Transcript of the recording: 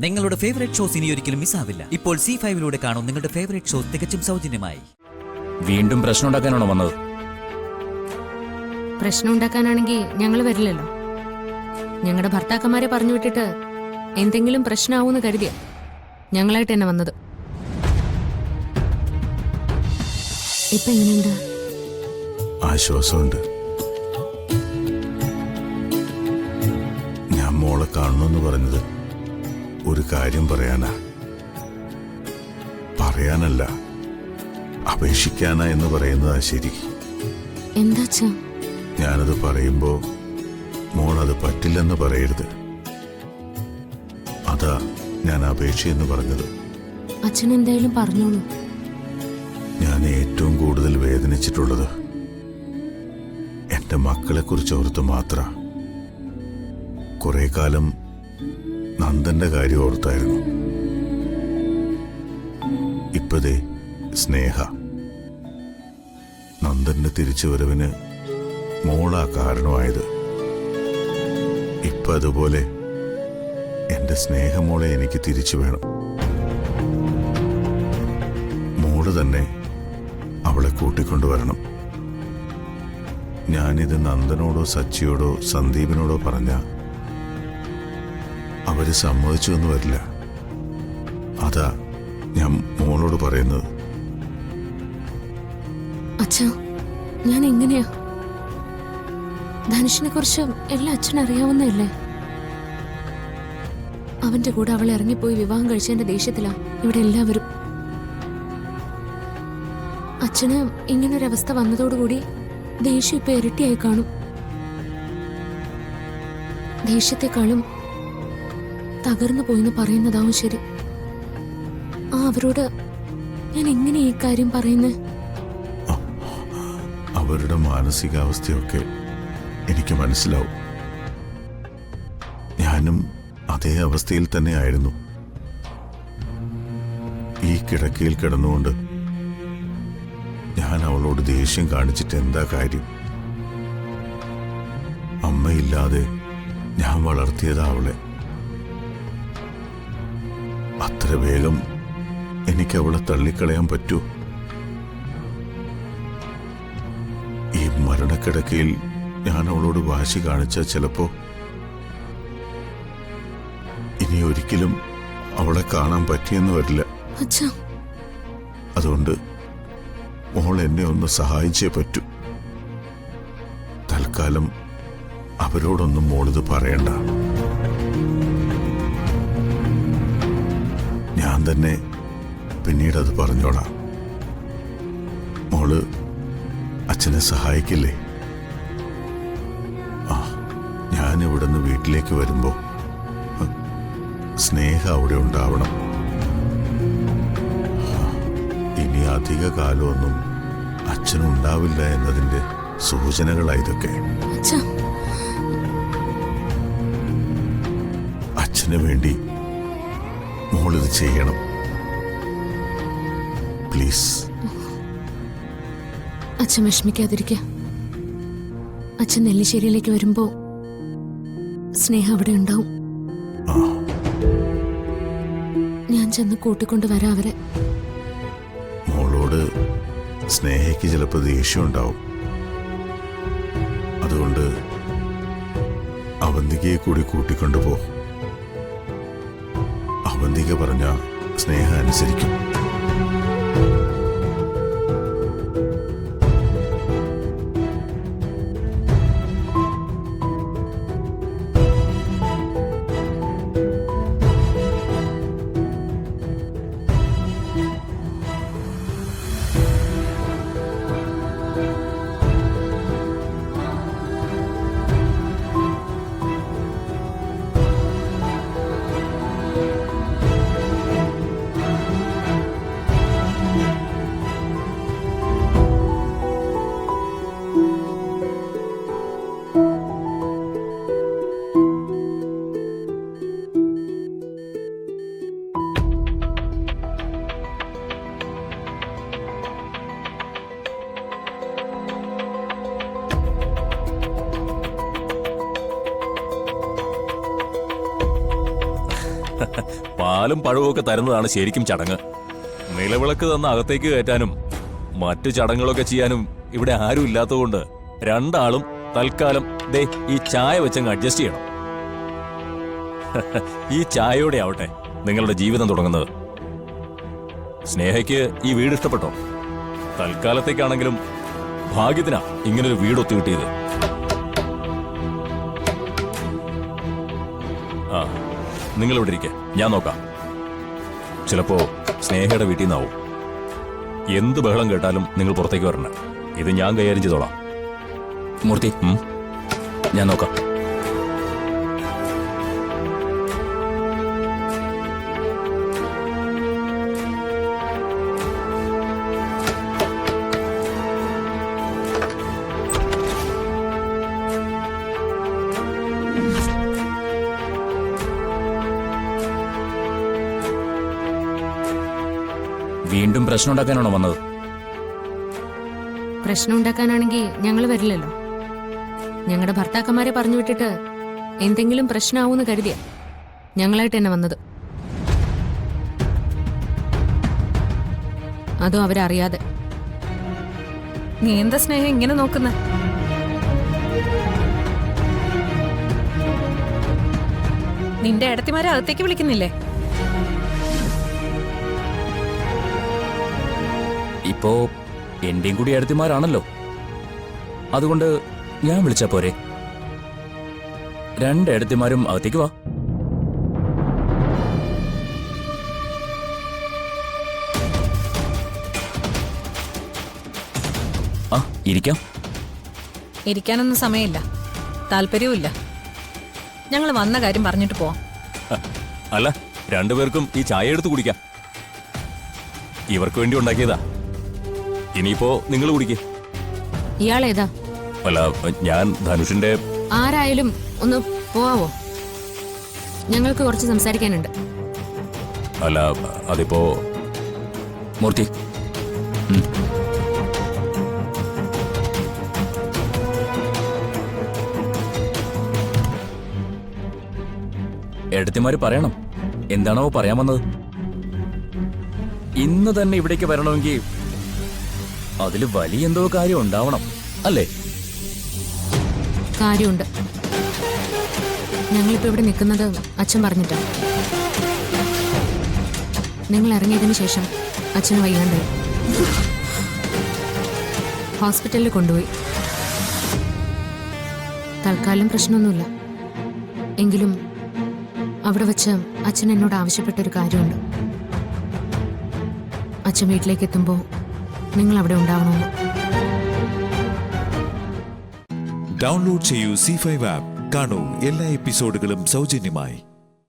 നിങ്ങളുടെ favourite shows ഇനി ഒരിക്കലും മിസ്സാവില്ല. ഇപ്പോൾ C5 കാണും നിങ്ങളുടെ ഫേവറേറ്റ് ഷോസ് തികച്ചും സൗജന്യമായി. വീണ്ടും പ്രശ്നം ഉണ്ടാക്കാനാണോ വന്നത്? പ്രശ്നം ഉണ്ടാക്കാനാണെങ്കിൽ ഞങ്ങൾ വരില്ലല്ലോ. ഞങ്ങളുടെ ഭർത്താക്കന്മാരെ പറഞ്ഞു വിട്ടിട്ട് എന്തെങ്കിലും പ്രശ്നമാവൂന്ന് കരുതിയ ഞങ്ങളായിട്ട് തന്നെ വന്നത്. ഇപ്പൊ എങ്ങനെയുണ്ട്? ആശ്വാസമുണ്ട്. ഞാൻ മോളെ കാണണമെന്ന് പറഞ്ഞത് ഒരു കാര്യം പറയാനല്ല, അപേക്ഷിക്കാനാ എന്ന് പറയുന്നതാ ശരി. എന്താച്ചാ? ഞാനത് പറയുമ്പോ മോളത് പറ്റില്ലെന്ന് പറയരുത്. അതാ ഞാൻ അപേക്ഷയെന്ന് പറഞ്ഞത്. അച്ഛൻ എന്തായാലും പറഞ്ഞോളൂ. ഞാൻ ഏറ്റവും കൂടുതൽ വേദനിച്ചിട്ടുള്ളത് എന്റെ മക്കളെ കുറിച്ച് ഓർത്ത് മാത്ര. കുറെ കാലം നന്ദന്റെ കാര്യം ഓർത്തായിരുന്നു. ഇപ്പതേ സ്നേഹ. നന്ദന്റെ തിരിച്ചുവരവിന് മോളാ കാരണമായത്. ഇപ്പൊ അതുപോലെ എന്റെ സ്നേഹമോളെ എനിക്ക് തിരിച്ചു വേണം. മോള് തന്നെ അവളെ കൂട്ടിക്കൊണ്ടുവരണം. ഞാനിത് നന്ദനോടോ സച്ചിയോടോ സന്ദീപിനോടോ പറഞ്ഞ അവര് സമ്മതിച്ചു എന്ന് വരില്ല. അതാ ഞാൻ മോളോട് പറയുന്നത്. അച്ഛാ, ഞാൻ എങ്ങനെയാ? ധനുഷിനെ കുറിച്ച് എല്ലാം അച്ഛൻ അറിയാവുന്നതല്ലേ? അവന്റെ കൂടെ അവൾ ഇറങ്ങിപ്പോയി വിവാഹം കഴിച്ചതിന്റെ ദേഷ്യത്തിലാ ഇവിടെ എല്ലാവരും. അച്ഛന് ഇങ്ങനൊരവസ്ഥ വന്നതോടുകൂടി ദേഷ്യം ഇപ്പൊ ഇരട്ടിയായി കാണും. ദേഷ്യത്തെക്കാളും തകർന്നു പോയിന്ന് പറയുന്നതാവും ശരി. അവരോട് ഞാൻ എങ്ങനെ ഈ കാര്യം പറയുന്നത്? അവരുടെ മാനസികാവസ്ഥയൊക്കെ എനിക്ക് മനസ്സിലാവും. ഞാനും അതേ അവസ്ഥയിൽ തന്നെ ആയിരുന്നു. ഈ കിടക്കയിൽ കിടന്നുകൊണ്ട് ഞാൻ അവളോട് ദേഷ്യം കാണിച്ചിട്ട് എന്താ കാര്യം? അമ്മയില്ലാതെ ഞാൻ വളർത്തിയതാ അവളെ. അത്ര വേഗം എനിക്ക് അവളെ തള്ളിക്കളയാൻ പറ്റൂ? ഈ മരണക്കിടക്കയിൽ ഞാൻ അവളോട് വാശി കാണിച്ച ചിലപ്പോ ഇനി ഒരിക്കലും അവളെ കാണാൻ പറ്റിയെന്ന് വരില്ല. അതുകൊണ്ട് മോൾ എന്നെ ഒന്ന് സഹായിച്ചേ പറ്റൂ. തൽക്കാലം അവരോടൊന്നും മോളിത് പറയണ്ട. ഞാൻ തന്നെ പിന്നീട് അത് പറഞ്ഞോളാം. മോള് അച്ഛനെ സഹായിക്കില്ലേ? ഞാൻ ഇവിടുന്ന് വീട്ടിലേക്ക് വരുമ്പോ സ്നേഹ അവിടെ ഉണ്ടാവണം. ഇനി അധിക കാലമൊന്നും അച്ഛനുണ്ടാവില്ല എന്നതിന്റെ സൂചനകളായതൊക്കെ. അച്ഛന് വേണ്ടി മോളിത് ചെയ്യണം പ്ലീസ്. അച്ഛൻ വിഷമിക്കാതിരിക്കുക. അച്ഛൻ നെല്ലിശ്ശേരിയിലേക്ക് വരുമ്പോ സ്നേഹ അവിടെ ഉണ്ടാവും. ഞാൻ ചെന്ന് കൂട്ടിക്കൊണ്ട് വരാം അവരെ. മോളോട് സ്നേഹയ്ക്ക് ചിലപ്പോൾ ദേഷ്യം ഉണ്ടാവും. അതുകൊണ്ട് അവന്തികയെ കൂടി കൂട്ടിക്കൊണ്ടുപോ. അവന്തിക പറഞ്ഞ സ്നേഹ അനുസരിക്കും. പാലും പഴവും ഒക്കെ തരുന്നതാണ് ശരിക്കും ചടങ്ങ്. നിലവിളക്ക് തന്ന അകത്തേക്ക് കയറ്റാനും മറ്റു ചടങ്ങുകളൊക്കെ ചെയ്യാനും ഇവിടെ ആരും ഇല്ലാത്തതുകൊണ്ട് രണ്ടാളും തൽക്കാലം ദേ ഈ ചായ വെച്ചങ്ങ് അഡ്ജസ്റ്റ് ചെയ്യണം. ഈ ചായയോടെ ആവട്ടെ നിങ്ങളുടെ ജീവിതം തുടങ്ങുന്നത്. സ്നേഹയ്ക്ക് ഈ വീട് ഇഷ്ടപ്പെട്ടോ? തൽക്കാലത്തേക്കാണെങ്കിലും ഭാഗ്യത്തിനാ ഇങ്ങനൊരു വീട് ഒത്തു കിട്ടിയത്. ആ, നിങ്ങളിവിടെ ഇരിക്കെ, ഞാൻ നോക്കാം. ചിലപ്പോ സ്നേഹയുടെ വീട്ടിൽ നിന്നാവും. എന്ത് ബഹളം കേട്ടാലും നിങ്ങൾ പുറത്തേക്ക് വരണം. ഇത് ഞാൻ കൈകാര്യം ചെയ്തോളാം. മൂർത്തി, ഞാൻ നോക്കാം. വീണ്ടും പ്രശ്നം ഉണ്ടാക്കാനാണോ വന്നത്? പ്രശ്നം ഉണ്ടാക്കാനാണെങ്കിൽ ഞങ്ങൾ വരില്ലല്ലോ. ഞങ്ങളുടെ ഭർത്താക്കന്മാരെ പറഞ്ഞു വിട്ടിട്ട് എന്തെങ്കിലും പ്രശ്നമാവൂന്ന് കരുതിയ ഞങ്ങളായിട്ട് തന്നെ വന്നത്. അതോ അവരറിയാതെ. നീ എന്താ സ്നേഹം ഇങ്ങനെ നോക്കുന്ന? നിന്റെ ഇടത്തിമാരെ അകത്തേക്ക് വിളിക്കുന്നില്ലേ? ഇപ്പോ എന്റെയും കൂടി അടുത്തിമാരാണല്ലോ. അതുകൊണ്ട് ഞാൻ വിളിച്ചാ പോരെ? രണ്ട് അടുത്തിമാരും അകത്തേക്ക് വാ. ആ, ഇരിക്കാം. ഇരിക്കാനൊന്നും സമയമില്ല, താല്പര്യവുമില്ല. ഞങ്ങൾ വന്ന കാര്യം പറഞ്ഞിട്ട് പോവാം. അല്ല, രണ്ടുപേർക്കും ഈ ചായ എടുത്ത് കുടിക്കാം. ഇവർക്ക് വേണ്ടി ഉണ്ടാക്കിയതാ. ഇനിയിപ്പോ നിങ്ങൾ കുടിക്കേ. ഇയാളേതാ? അല്ല, ഞാൻ ധനുഷിന്റെ. ആരായാലും ഒന്ന് പോവാവോ? ഞങ്ങൾക്ക് കുറച്ച് സംസാരിക്കാനുണ്ട്. അല്ല, അതിപ്പോ മൂർത്തി. എടത്തിമാര് പറയണം എന്താണോ പറയാൻ വന്നത്. ഇന്ന് തന്നെ ഇവിടേക്ക് വരണമെങ്കിൽ അതില് വലിയ എന്തോ കാര്യം ഉണ്ടാവണം, അല്ലേ? കാര്യമുണ്ട്. ഞങ്ങളിപ്പോ ഇവിടെ നിൽക്കുന്നത് അച്ഛൻ പറഞ്ഞിട്ടാ. നിങ്ങൾ ഇറങ്ങിയതിനു ശേഷം അച്ഛന് വയ്യാണ്ടായി. ഹോസ്പിറ്റലിൽ കൊണ്ടുപോയി. തൽക്കാലം പ്രശ്നമൊന്നുമില്ല. എങ്കിലും അവിടെ വെച്ച് അച്ഛൻ എന്നോട് ആവശ്യപ്പെട്ടൊരു കാര്യമുണ്ട്. അച്ഛൻ വീട്ടിലേക്ക് എത്തുമ്പോൾ നിങ്ങൾ അവിടെ ഉണ്ടാവണമെന്ന്. ഡൗൺലോഡ് ചെയ്യൂ C5 ആപ്പ്. കാണൂ എല്ലാ എപ്പിസോഡുകളും സൗജന്യമായി.